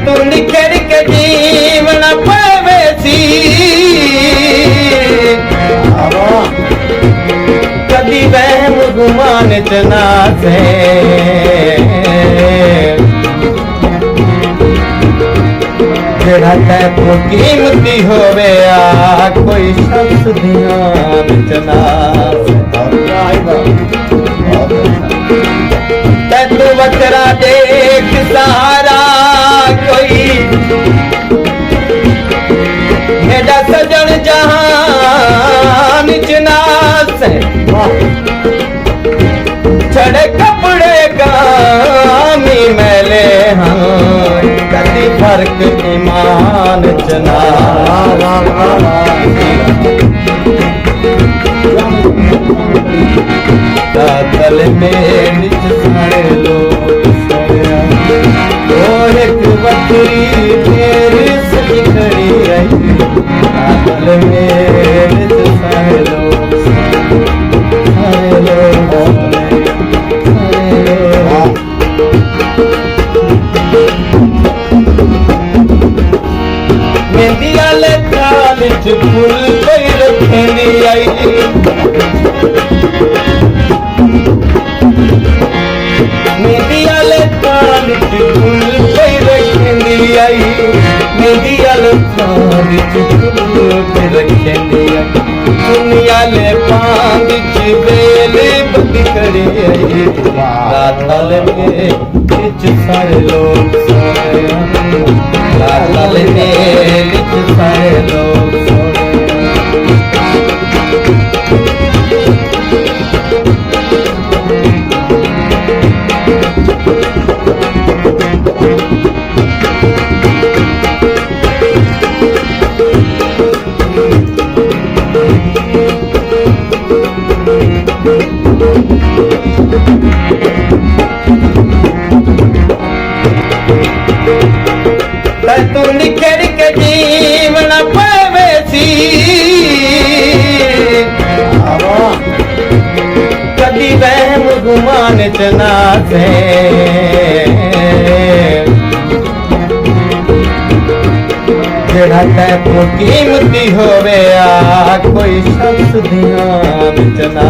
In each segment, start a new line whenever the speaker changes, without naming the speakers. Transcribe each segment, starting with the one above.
तू निखर के जीवन पवेसी कदी वहम गुमान च ना से जेड़ा तैतों कीमती होवे आ कोई शख्स ध्यान च ना तैतू बकरा देख सहारा कोई मेरा सजन जहान च ना से छड़े कपड़े गामी मैले हाँ कदी फर्क ईमान चना दादल में निच सारे लोग सोया ओ एक बकरी तेरे सही खड़ी आई दादल में निच सारे लोग सारे लोग मेहंदी वाले थाल च फुल कोई रखेंदी आई मेहंदी वाले थाल च फुल कोई रखेंदी आई मेहंदी वाले थाल च फुल कोई रखेंदी आई दुनिया ले पांग च बेले बदी खड़ी आई रातल में बिच सारे लोग सोए रातल में बिच सारे लोग सोए तू निखर के जीवन पवेसी कदी वहम गुमान च ना से जेड़ा तैतों कीमती होवे आ कोई शख्स ध्यान च ना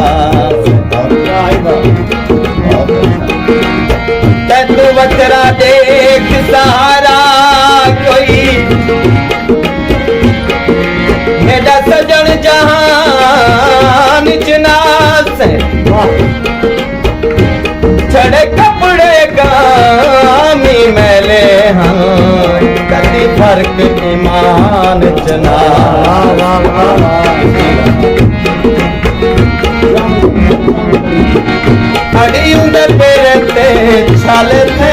तैतू बकरा देख सहारा कोई मेरा सजन जहान च ना से छड़े कपड़े गामी मैले हाँ कदी फर्क ईमान च ना अड़ी उंदे पेरे ते छल थे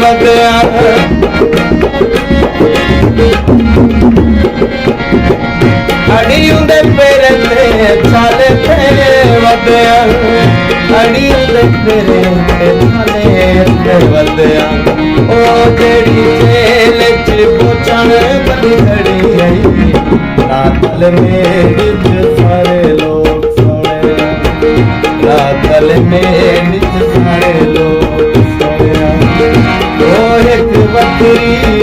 वदया अड़ी उंदे पेरे ते छल थे वदया अड़ी उंदे पेरे ते छल थे वदया ओ जेड़ी जेल च पोचण बदी खड़ी आई रातल में बिच सारे लोग सोए रातल में बिच सारे लोग सोया ओ एक बकरी